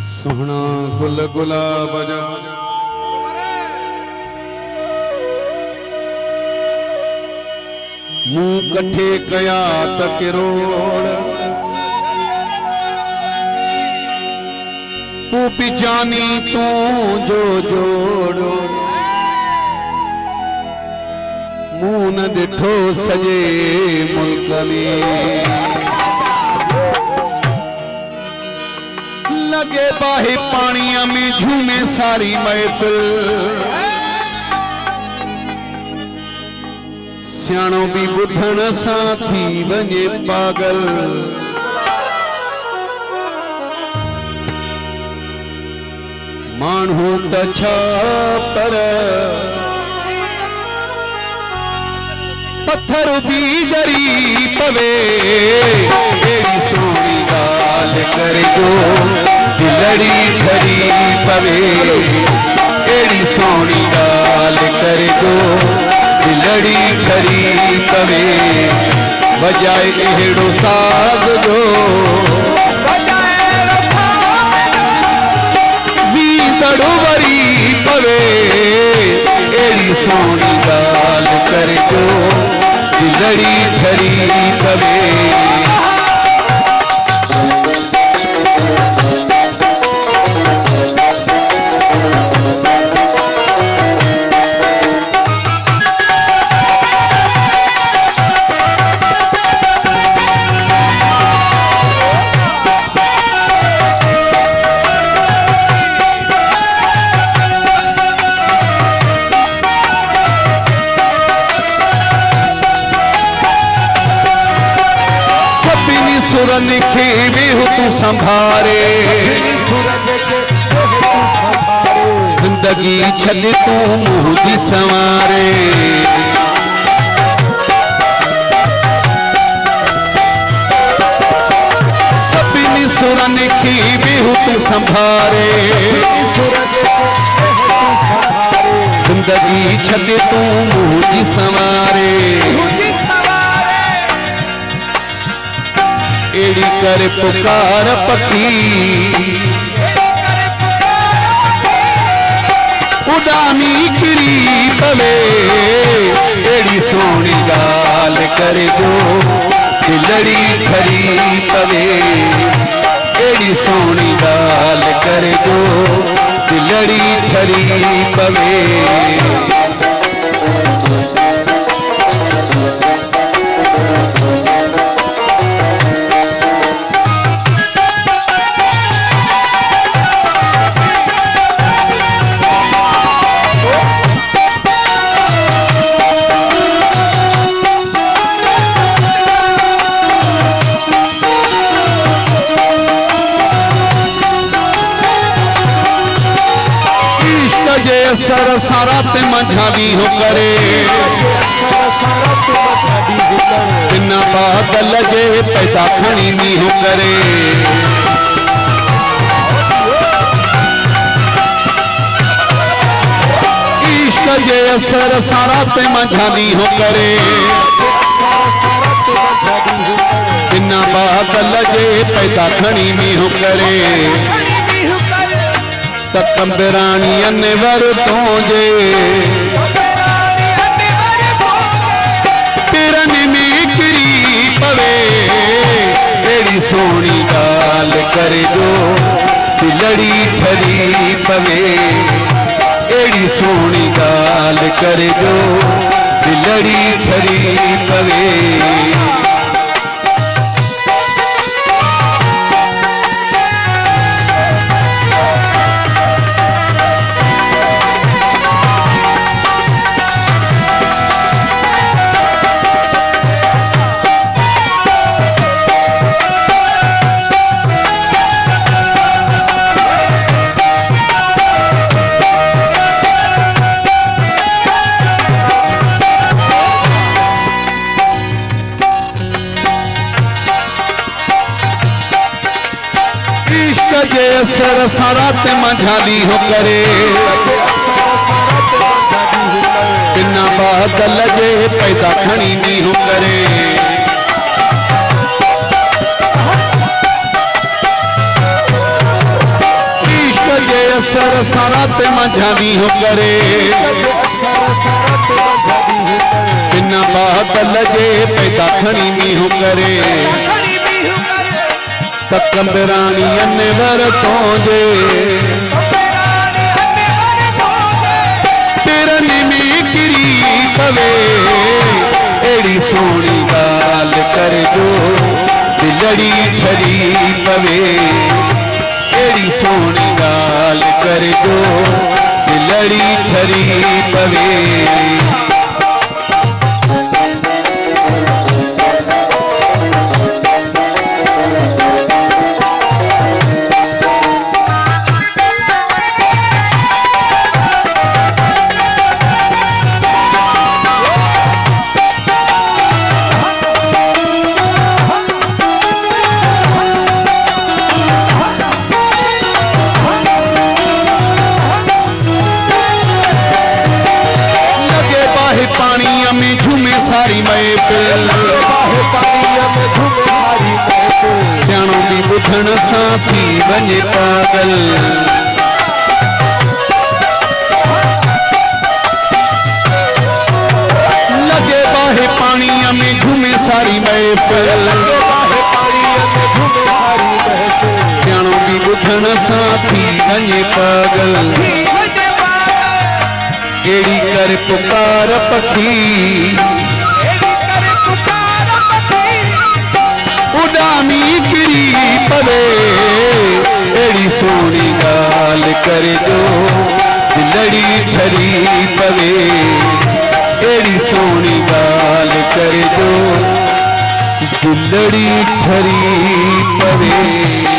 सोहना गुल गुलाब जा मुंह कठे कया त किरोड़ तू भी जानी तू जो जोड़ो मुंह न डिठो सजे मुल्क में लगे बाहे पानिया में झूमे सारी महफिल सियाणो भी बुधन साथी वने पागल मानू त छा पर पत्थर भी डरी पवे एड़ी सोनी गाल कर जो दिलड़ी खरी पवे एड़ी सोनी गाल कर जो दिलड़ी खरी पवे बजाए एड़ो साग जो वी तड़ो वरी पवे एड़ी सोनी गाल कर जो दिलड़ी खरी पवे सुरन खे वेहु तू संभारे जिंदगी छल तू मुंह दी संवारे सभिनी सुरन खे वेहु तू संभारे जिंदगी छल तू मुंह दी संवारे एड़ी कर पुकार पखी उड़ानी किरी पवे एड़ी सोनी गाल कर जो दिलड़ी खरी पवे एड़ी सोनी गाल कर जो दिलड़ी खरी पवे सर सारा ते मंझावी हो करे बिना बादल जे पैदा खणी नी हो करे इश्क जे असर सारा ते मंझावी हो करे बिना बादल जे पैदा खणी नी हो करे कंबरानी अनवर तो जे पिरन में किरी पवे एड़ी सोनी गाल कर जो दिलड़ी खरी पवे एड़ी सोनी गाल कर जो दिलड़ी खरी पवे असर सारा ते मंझाली हो करे बिना बात लगे पैदा खणी नी हो करे इश्क जे असर सारा ते मंझाली हो करे बिना बात लगे पैदा खणी नी हो करे कंबरानी अनवर तो जे तेरा निमी किरी पवे एड़ी सोनी गाल कर जो दिलड़ी ठरी पवे एड़ी सोनी गाल कर जो दिलड़ी ठरी पवे में झूमे सारी महफिल सियाणों की बुधण सां थी वञे पागल लगे बाहे पाणीअ में झूमे सारी महफिल सियाणों की बुधण सां थी वञे पागल एड़ी कर पुकार पखी उडामी गिरी पवे एड़ी सोनी गाल करे जो दिलड़ी ठरी पवे एड़ी सोनी गाल करे जो दिलड़ी ठरी पवे।